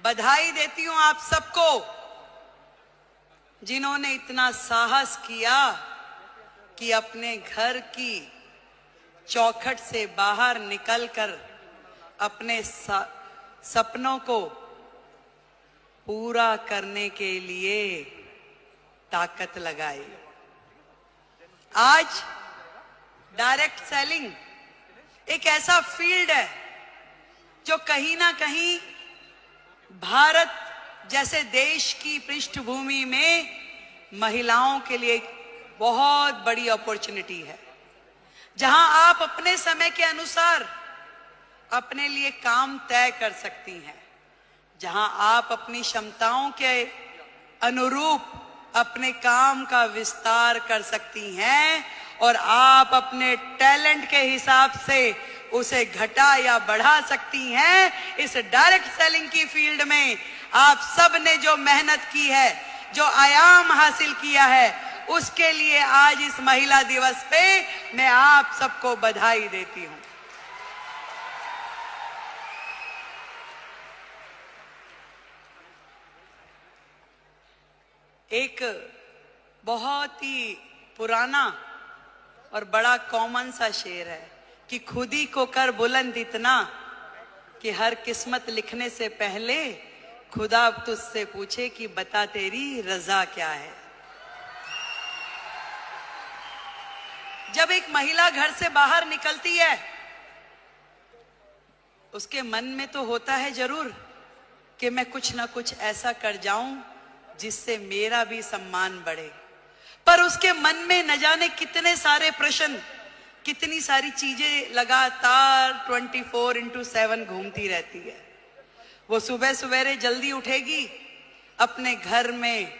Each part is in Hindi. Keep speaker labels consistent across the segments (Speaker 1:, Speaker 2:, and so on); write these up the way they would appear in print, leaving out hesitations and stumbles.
Speaker 1: बधाई देती हूं आप सबको जिन्होंने इतना साहस किया कि अपने घर की चौखट से बाहर निकलकर अपने सपनों को पूरा करने के लिए ताकत लगाई। आज डायरेक्ट सेलिंग एक ऐसा फील्ड है जो कहीं ना कहीं भारत जैसे देश की पृष्ठभूमि में महिलाओं के लिए एक बहुत बड़ी अपॉर्चुनिटी है, जहां आप अपने समय के अनुसार अपने लिए काम तय कर सकती हैं, जहां आप अपनी क्षमताओं के अनुरूप अपने काम का विस्तार कर सकती हैं और आप अपने टैलेंट के हिसाब से उसे घटा या बढ़ा सकती हैं। इस डायरेक्ट सेलिंग की फील्ड में आप सब ने जो मेहनत की है, जो आयाम हासिल किया है, उसके लिए आज इस महिला दिवस पे मैं आप सबको बधाई देती हूं। एक बहुत ही पुराना और बड़ा कॉमन सा शेर है कि खुद ही को कर बुलंद इतना कि हर किस्मत लिखने से पहले खुदा तुझसे पूछे कि बता तेरी रजा क्या है। जब एक महिला घर से बाहर निकलती है, उसके मन में तो होता है जरूर कि मैं कुछ ना कुछ ऐसा कर जाऊं जिससे मेरा भी सम्मान बढ़े, पर उसके मन में न जाने कितने सारे प्रश्न, कितनी सारी चीजें लगातार 24/7 घूमती रहती है। वो सुबह सवेरे जल्दी उठेगी, अपने घर में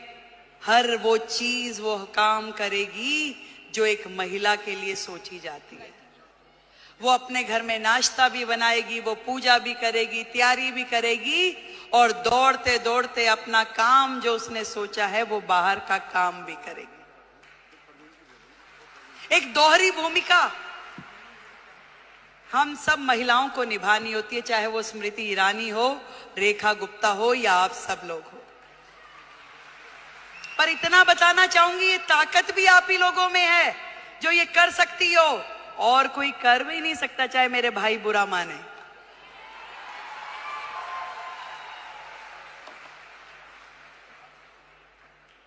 Speaker 1: हर वो चीज वो काम करेगी जो एक महिला के लिए सोची जाती है। वो अपने घर में नाश्ता भी बनाएगी, वो पूजा भी करेगी, तैयारी भी करेगी और दौड़ते दौड़ते अपना काम जो उसने सोचा है वो बाहर का काम भी करेगी। एक दोहरी भूमिका हम सब महिलाओं को निभानी होती है, चाहे वो स्मृति ईरानी हो, रेखा गुप्ता हो या आप सब लोग हो। पर इतना बताना चाहूंगी, ये ताकत भी आप ही लोगों में है जो ये कर सकती हो, और कोई कर भी नहीं सकता, चाहे मेरे भाई बुरा माने।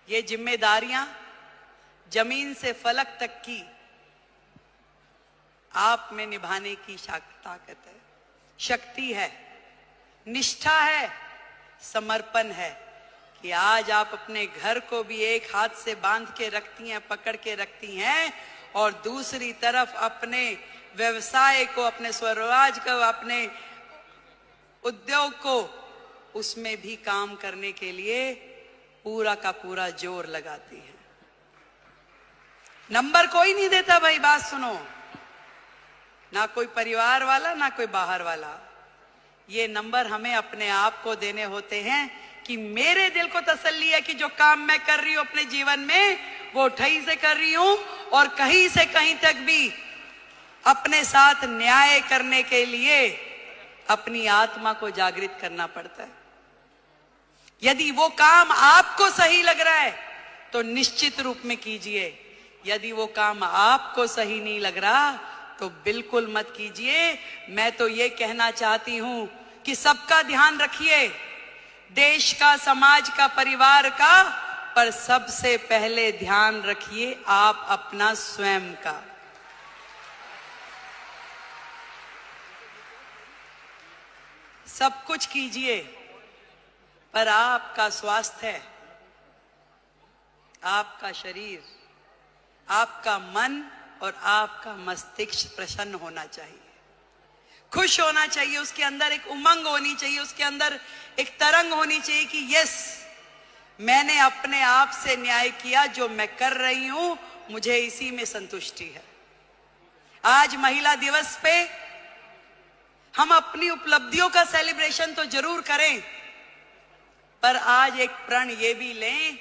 Speaker 1: ये जिम्मेदारियां जमीन से फलक तक की आप में निभाने की ताकत है, शक्ति है, निष्ठा है, समर्पण है कि आज आप अपने घर को भी एक हाथ से बांध के रखती हैं, पकड़ के रखती हैं, और दूसरी तरफ अपने व्यवसाय को, अपने स्वरोजगार को, अपने उद्योग को, उसमें भी काम करने के लिए पूरा का पूरा जोर लगाती है। नंबर कोई नहीं देता भाई, बात सुनो, ना कोई परिवार वाला ना कोई बाहर वाला। ये नंबर हमें अपने आप को देने होते हैं कि मेरे दिल को तसल्ली है कि जो काम मैं कर रही हूं अपने जीवन में वो ठही से कर रही हूं, और कहीं से कहीं तक भी अपने साथ न्याय करने के लिए अपनी आत्मा को जागृत करना पड़ता है। यदि वो काम आपको सही लग रहा है तो निश्चित रूप में कीजिए, यदि वो काम आपको सही नहीं लग रहा तो बिल्कुल मत कीजिए। मैं तो ये कहना चाहती हूं कि सबका ध्यान रखिए, देश का, समाज का, परिवार का, पर सबसे पहले ध्यान रखिए आप अपना स्वयं का। सब कुछ कीजिए पर आपका स्वास्थ्य, आपका शरीर, आपका मन और आपका मस्तिष्क प्रसन्न होना चाहिए, खुश होना चाहिए, उसके अंदर एक उमंग होनी चाहिए, उसके अंदर एक तरंग होनी चाहिए कि यस, मैंने अपने आप से न्याय किया, जो मैं कर रही हूं मुझे इसी में संतुष्टि है। आज महिला दिवस पे हम अपनी उपलब्धियों का सेलिब्रेशन तो जरूर करें, पर आज एक प्रण ये भी लें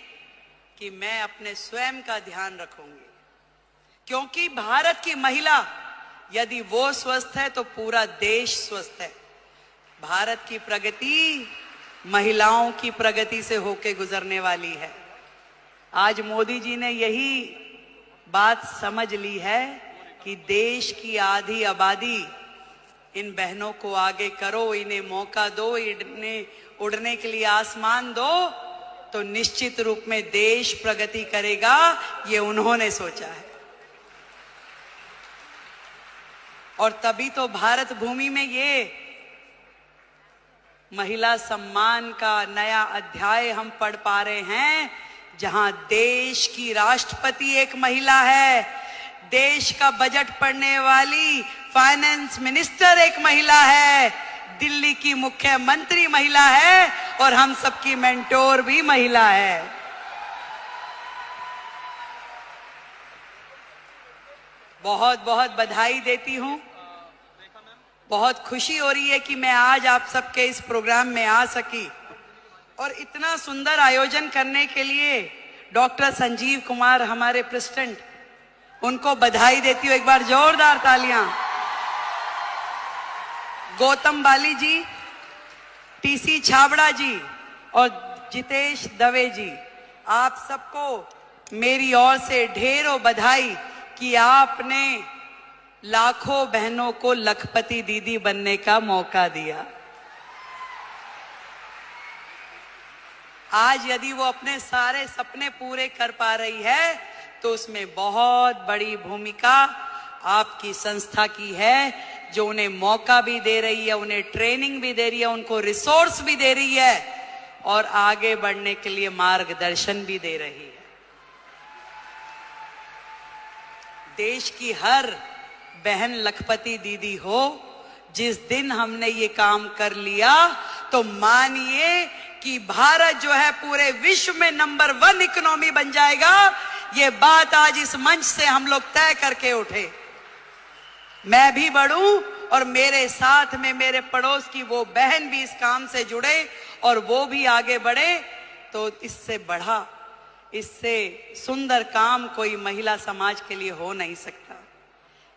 Speaker 1: कि मैं अपने स्वयं का ध्यान रखूंगी, क्योंकि भारत की महिला यदि वो स्वस्थ है तो पूरा देश स्वस्थ है। भारत की प्रगति महिलाओं की प्रगति से होके गुजरने वाली है। आज मोदी जी ने यही बात समझ ली है कि देश की आधी आबादी, इन बहनों को आगे करो, इन्हें मौका दो, इन्हें उड़ने के लिए आसमान दो, तो निश्चित रूप में देश प्रगति करेगा। ये उन्होंने सोचा है। और तभी तो भारत भूमि में ये महिला सम्मान का नया अध्याय हम पढ़ पा रहे हैं, जहां देश की राष्ट्रपति एक महिला है, देश का बजट पढ़ने वाली फाइनेंस मिनिस्टर एक महिला है, दिल्ली की मुख्यमंत्री महिला है और हम सबकी मेंटोर भी महिला है। बहुत बहुत बधाई देती हूं। बहुत खुशी हो रही है कि मैं आज आप सबके इस प्रोग्राम में आ सकी और इतना सुंदर आयोजन करने के लिए डॉक्टर संजीव कुमार हमारे प्रेसिडेंट, उनको बधाई देती हूं। एक बार जोरदार तालियां। गौतम बाली जी, टीसी छाबड़ा जी और जितेश दवे जी, आप सबको मेरी ओर से ढेरों बधाई कि आपने लाखों बहनों को लखपति दीदी बनने का मौका दिया। आज यदि वो अपने सारे सपने पूरे कर पा रही है तो उसमें बहुत बड़ी भूमिका आपकी संस्था की है, जो उन्हें मौका भी दे रही है, उन्हें ट्रेनिंग भी दे रही है, उनको रिसोर्स भी दे रही है और आगे बढ़ने के लिए मार्गदर्शन भी दे रही है। देश की हर बहन लखपति दीदी हो। जिस दिन हमने ये काम कर लिया तो मानिए कि भारत जो है पूरे विश्व में नंबर 1 इकोनॉमी बन जाएगा। ये बात आज इस मंच से हम लोग तय करके उठे। मैं भी बढ़ूं और मेरे साथ में मेरे पड़ोस की वो बहन भी इस काम से जुड़े और वो भी आगे बढ़े, तो इससे बढ़ा, इससे सुंदर काम कोई महिला समाज के लिए हो नहीं सकता।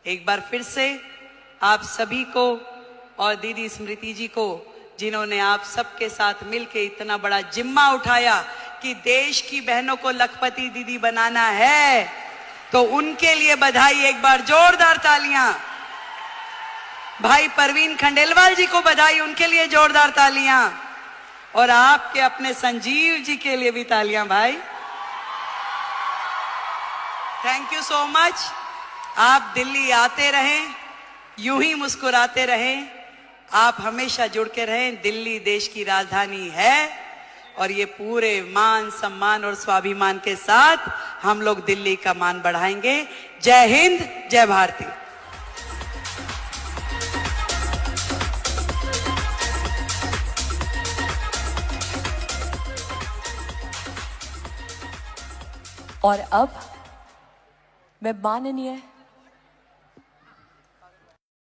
Speaker 1: एक बार फिर से आप सभी को और दीदी स्मृति जी को, जिन्होंने आप सबके साथ मिलकर इतना बड़ा जिम्मा उठाया कि देश की बहनों को लखपति दीदी बनाना है, तो उनके लिए बधाई। एक बार जोरदार तालियां। भाई परवीन खंडेलवाल जी को बधाई, उनके लिए जोरदार तालियां। और आपके अपने संजीव जी के लिए भी तालियां भाई। Thank you so much. आप दिल्ली आते रहें, यूं ही मुस्कुराते रहें, आप हमेशा जुड़ के रहें। दिल्ली देश की राजधानी है और ये पूरे मान सम्मान और स्वाभिमान के साथ हम लोग दिल्ली का मान बढ़ाएंगे। जय हिंद, जय भारती।
Speaker 2: और अब मैं माननीय